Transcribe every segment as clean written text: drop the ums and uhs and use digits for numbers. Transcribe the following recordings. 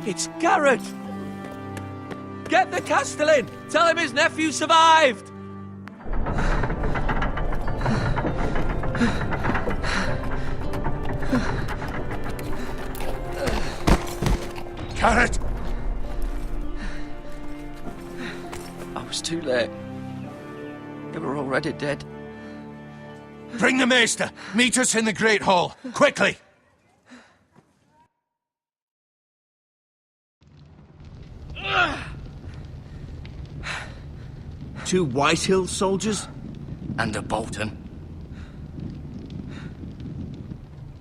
It's Garrett! Get the Castellan! Tell him his nephew survived! Garrett! I was too late. They were already dead. Bring the Maester! Meet us in the Great Hall! Quickly! Two Whitehill soldiers? And a Bolton.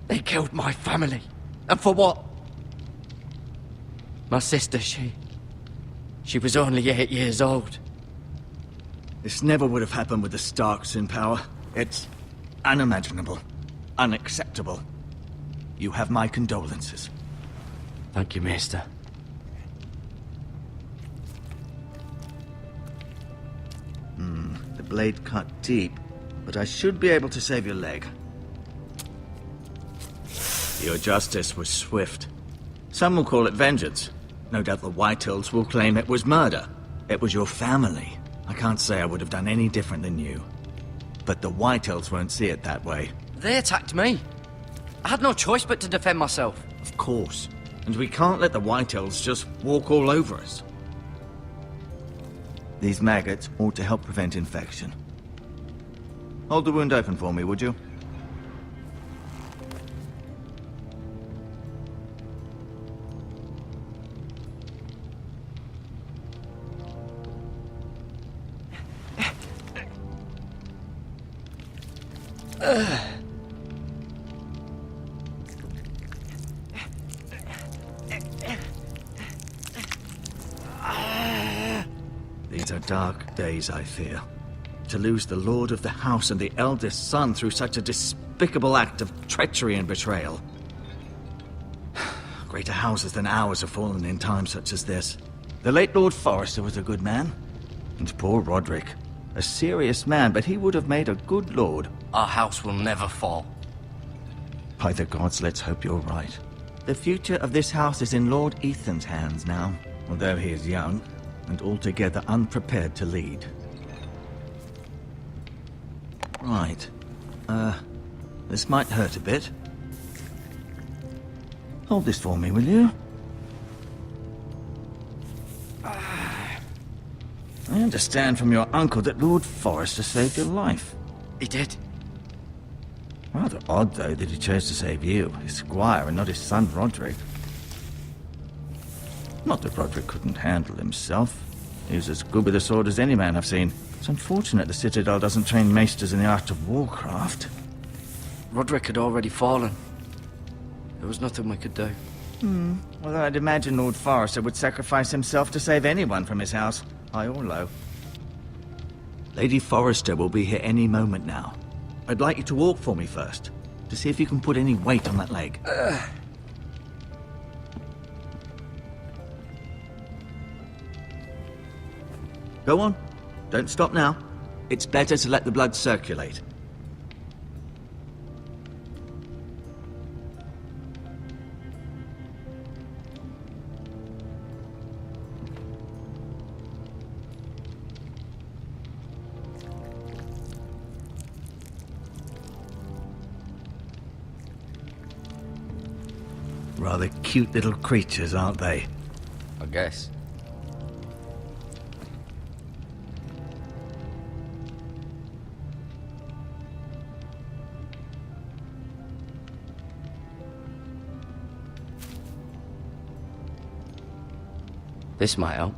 They killed my family. And for what? My sister, she was only 8 years old. This never would have happened with the Starks in power. It's unimaginable. Unacceptable. You have my condolences. Thank you, Maester. The blade cut deep, but I should be able to save your leg. Your justice was swift. Some will call it vengeance. No doubt the Whitehills will claim it was murder. It was your family. I can't say I would have done any different than you. But the Whitehills won't see it that way. They attacked me. I had no choice but to defend myself. Of course. And we can't let the Whitehills just walk all over us. These maggots ought to help prevent infection. Hold the wound open for me, would you? These are dark days, I fear. To lose the lord of the house and the eldest son through such a despicable act of treachery and betrayal. Greater houses than ours have fallen in times such as this. The late Lord Forrester was a good man. And poor Roderick. A serious man, but he would have made a good lord. Our house will never fall. By the gods, let's hope you're right. The future of this house is in Lord Ethan's hands now, although he is young and altogether unprepared to lead. Right. This might hurt a bit. Hold this for me, will you? I understand from your uncle that Lord Forrester saved your life. He did. Rather odd, though, that he chose to save you, his squire, and not his son Roderick. Not that Roderick couldn't handle himself. He was as good with a sword as any man I've seen. It's unfortunate the Citadel doesn't train maesters in the art of warcraft. Roderick had already fallen. There was nothing we could do. Although I'd imagine Lord Forrester would sacrifice himself to save anyone from his house, high or low. Lady Forrester will be here any moment now. I'd like you to walk for me first, to see if you can put any weight on that leg. Go on. Don't stop now. It's better to let the blood circulate. Rather cute little creatures, aren't they? I guess. This might help.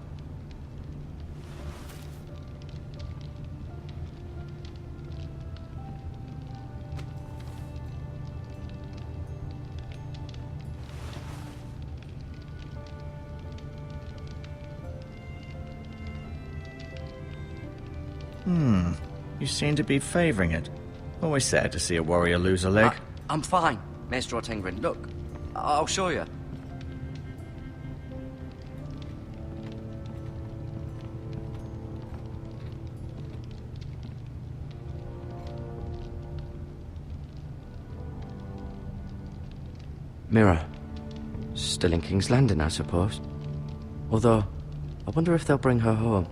You seem to be favoring it. Always sad to see a warrior lose a leg. I'm fine, Maester Ortengrin. Look, I'll show you. Mirror. still in King's Landing, I suppose. Although, I wonder if they'll bring her home.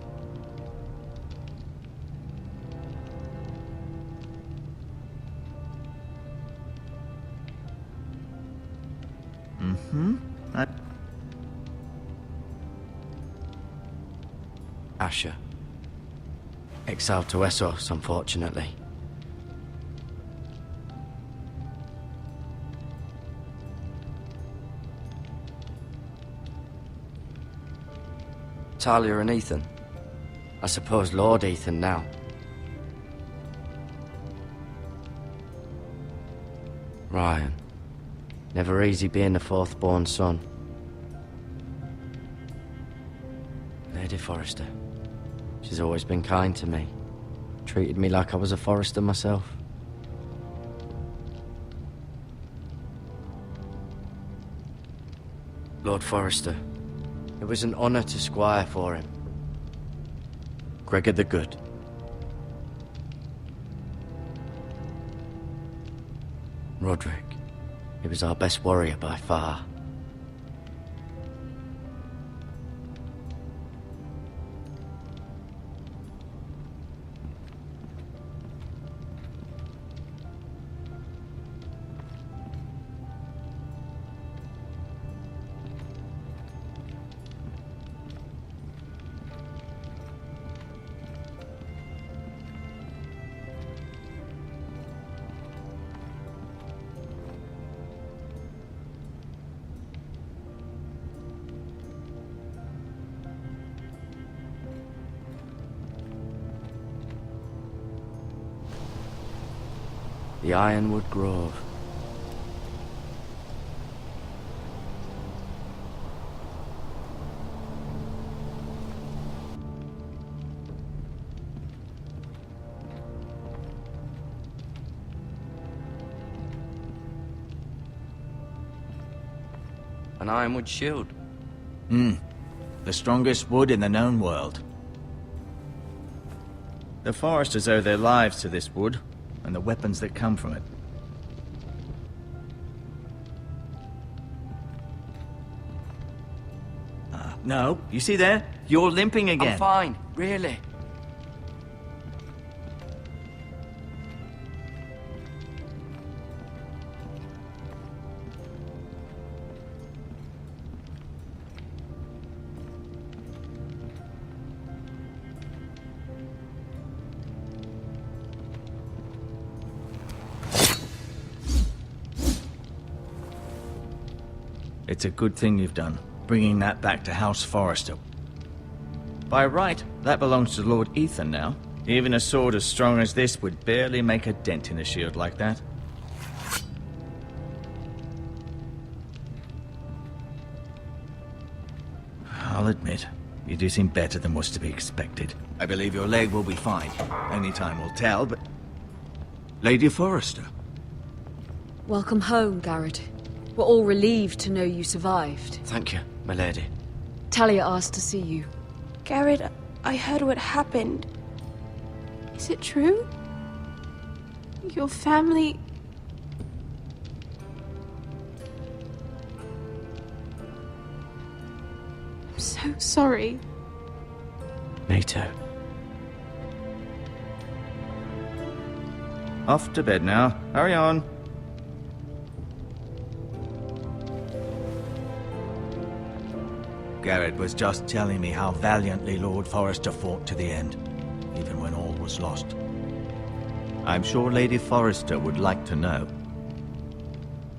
Asher. Exiled to Essos, unfortunately. Talia and Ethan. I suppose Lord Ethan now. Ryan. Never easy being the fourth-born son. Lady Forrester. She's always been kind to me. Treated me like I was a Forrester myself. Lord Forrester. It was an honor to squire for him. Gregor the Good. Roderick. He was our best warrior by far. The Ironwood Grove. An ironwood shield. The strongest wood in the known world. The Forresters owe their lives to this wood, and the weapons that come from it. No, you see there? You're limping again. I'm fine, really. It's a good thing you've done, bringing that back to House Forrester. By right, that belongs to Lord Ethan now. Even a sword as strong as this would barely make a dent in a shield like that. I'll admit, you do seem better than was to be expected. I believe your leg will be fine. Only time will tell, but... Lady Forrester. Welcome home, Garrett. We're all relieved to know you survived. Thank you, my lady. Talia asked to see you. Garrett, I heard what happened. Is it true? Your family... I'm so sorry. Me too. Off to bed now. Hurry on. Garrett was just telling me how valiantly Lord Forrester fought to the end, even when all was lost. I'm sure Lady Forrester would like to know.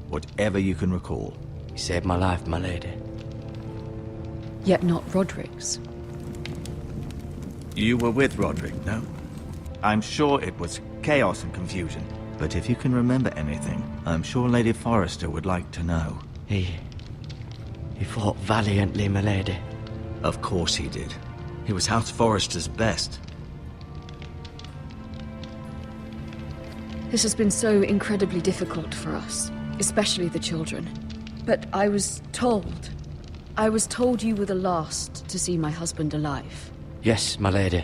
Whatever you can recall. You saved my life, my lady. Yet not Roderick's. You were with Roderick, no? I'm sure it was chaos and confusion. But if you can remember anything, I'm sure Lady Forrester would like to know. He fought valiantly, my lady. Of course he did. He was House Forrester's best. This has been so incredibly difficult for us, especially the children. But I was told you were the last to see my husband alive. Yes, my lady.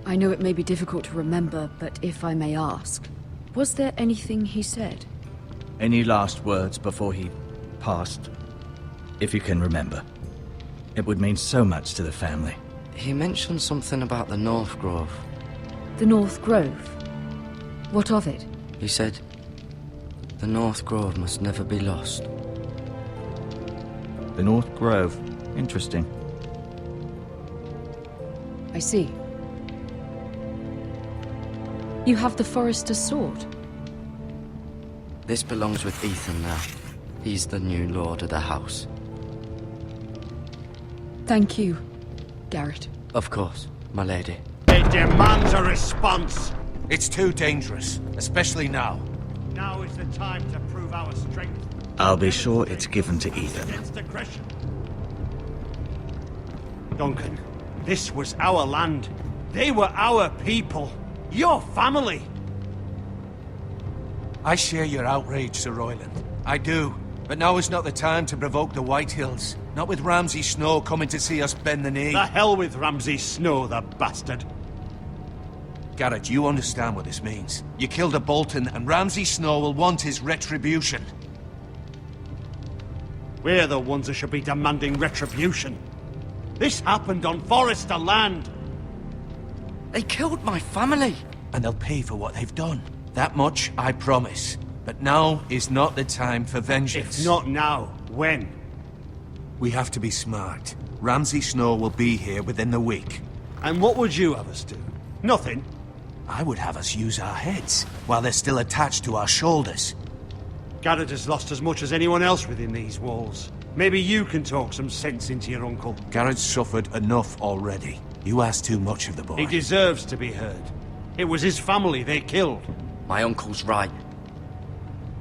I know it may be difficult to remember, but if I may ask, was there anything he said? Any last words before he passed? if you can remember. It would mean so much to the family. He mentioned something about the North Grove. The North Grove? What of it? He said, the North Grove must never be lost. The North Grove. Interesting. I see. You have the Forester's sword. This belongs with Ethan now. He's the new lord of the house. Thank you, Garrett. Of course, my lady. It demands a response. It's too dangerous, especially now. Now is the time to prove our strength. I'll be sure it's given to Ethan. Against aggression. Duncan, this was our land. They were our people. Your family. I share your outrage, Sir Royland. I do. But now is not the time to provoke the Whitehills. Not with Ramsay Snow coming to see us bend the knee. The hell with Ramsay Snow, the bastard. Garrett, you understand what this means. You killed a Bolton, and Ramsay Snow will want his retribution. We're the ones who should be demanding retribution. This happened on Forester land. They killed my family! And they'll pay for what they've done. That much, I promise. But now is not the time for vengeance. If not now, when? We have to be smart. Ramsay Snow will be here within the week. And what would you have us do? Nothing. I would have us use our heads, while they're still attached to our shoulders. Garrett has lost as much as anyone else within these walls. Maybe you can talk some sense into your uncle. Garrett's suffered enough already. You ask too much of the boy. He deserves to be heard. It was his family they killed. My uncle's right.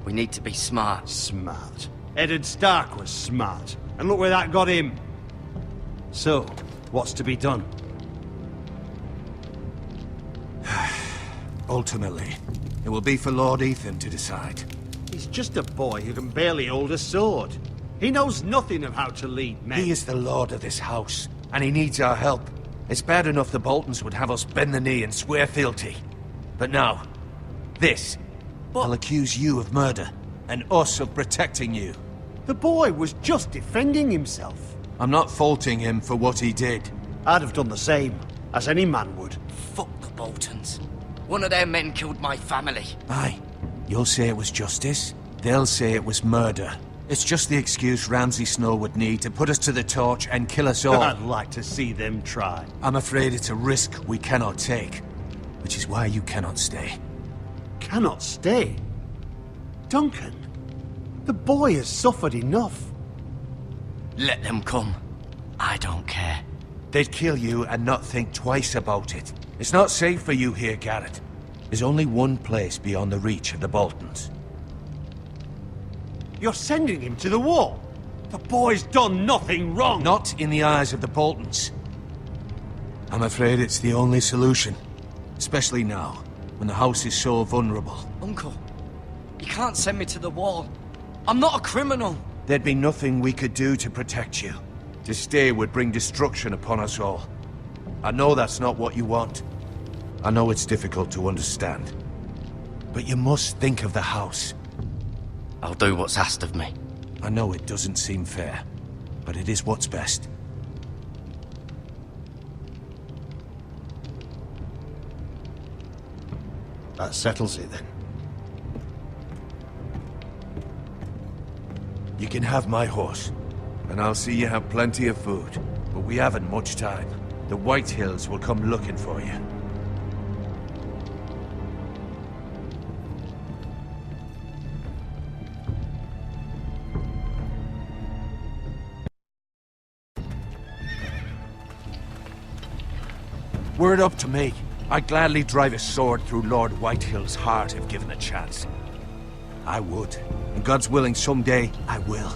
We need to be smart. Smart. Eddard Stark was smart. And look where that got him. So, what's to be done? Ultimately, it will be for Lord Ethan to decide. He's just a boy who can barely hold a sword. He knows nothing of how to lead men. He is the lord of this house, and he needs our help. It's bad enough the Boltons would have us bend the knee and swear fealty. But now, this. I'll accuse you of murder, and us of protecting you. The boy was just defending himself. I'm not faulting him for what he did. I'd have done the same, as any man would. Fuck the Boltons. One of their men killed my family. Aye. You'll say it was justice. They'll say it was murder. It's just the excuse Ramsay Snow would need to put us to the torch and kill us all. I'd like to see them try. I'm afraid it's a risk we cannot take. Which is why you cannot stay. Cannot stay? Duncan, the boy has suffered enough. Let them come. I don't care. They'd kill you and not think twice about it. It's not safe for you here, Garrett. There's only one place beyond the reach of the Boltons. You're sending him to the wall. The boy's done nothing wrong. Not in the eyes of the Boltons. I'm afraid it's the only solution. Especially now, when the house is so vulnerable. Uncle, you can't send me to the wall. I'm not a criminal. There'd be nothing we could do to protect you. To stay would bring destruction upon us all. I know that's not what you want. I know it's difficult to understand. But you must think of the house. I'll do what's asked of me. I know it doesn't seem fair, but it is what's best. That settles it then. You can have my horse, and I'll see you have plenty of food. But we haven't much time. The Whitehills will come looking for you. Were it up to me, I'd gladly drive a sword through Lord Whitehill's heart if given a chance. I would. And God's willing, someday I will.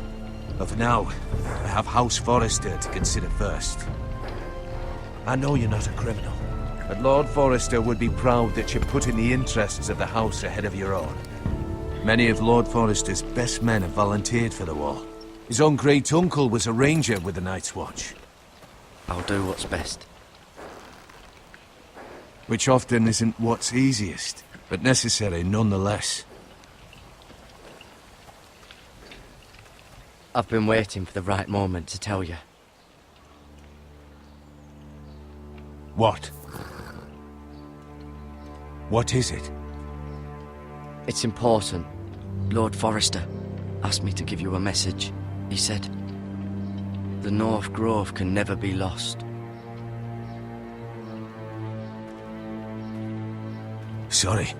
But for now, I have House Forrester to consider first. I know you're not a criminal, but Lord Forrester would be proud that you're putting the interests of the house ahead of your own. Many of Lord Forrester's best men have volunteered for the wall. His own great-uncle was a ranger with the Night's Watch. I'll do what's best. Which often isn't what's easiest, but necessary nonetheless. I've been waiting for the right moment to tell you. What? What is it? It's important. Lord Forrester asked me to give you a message. He said, the North Grove can never be lost. Sorry.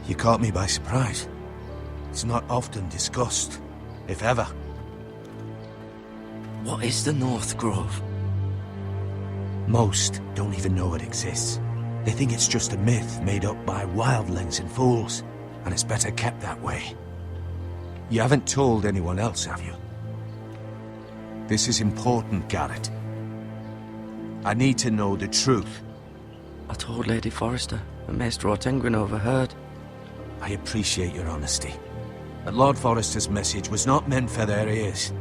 You caught me by surprise. It's not often discussed, if ever. What is the North Grove? Most don't even know it exists. They think it's just a myth made up by wildlings and fools, and it's better kept that way. You haven't told anyone else, have you? This is important, Garrett. I need to know the truth. I told Lady Forrester, and Maester Ortengryn overheard. I appreciate your honesty. But Lord Forrester's message was not meant for their ears.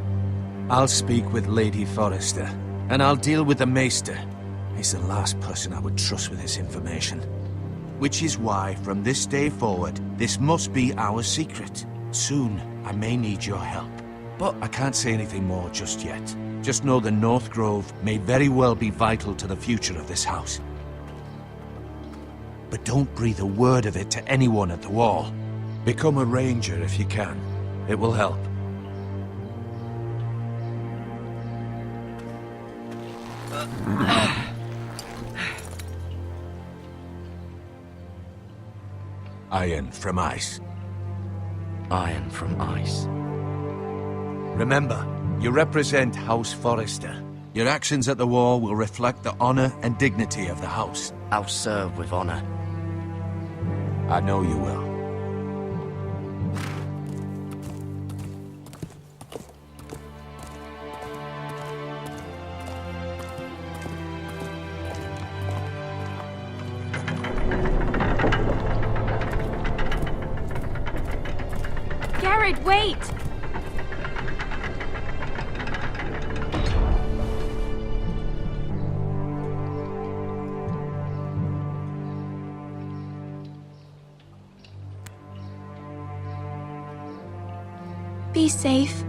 I'll speak with Lady Forrester, and I'll deal with the Maester. He's the last person I would trust with this information. Which is why, from this day forward, this must be our secret. Soon, I may need your help. But I can't say anything more just yet. Just know the North Grove may very well be vital to the future of this house. But don't breathe a word of it to anyone at the Wall. Become a ranger if you can. It will help. Iron from ice. Iron from ice. Remember, you represent House Forrester. Your actions at the Wall will reflect the honor and dignity of the house. I'll serve with honor. I know you will. Garrett, wait! Be safe.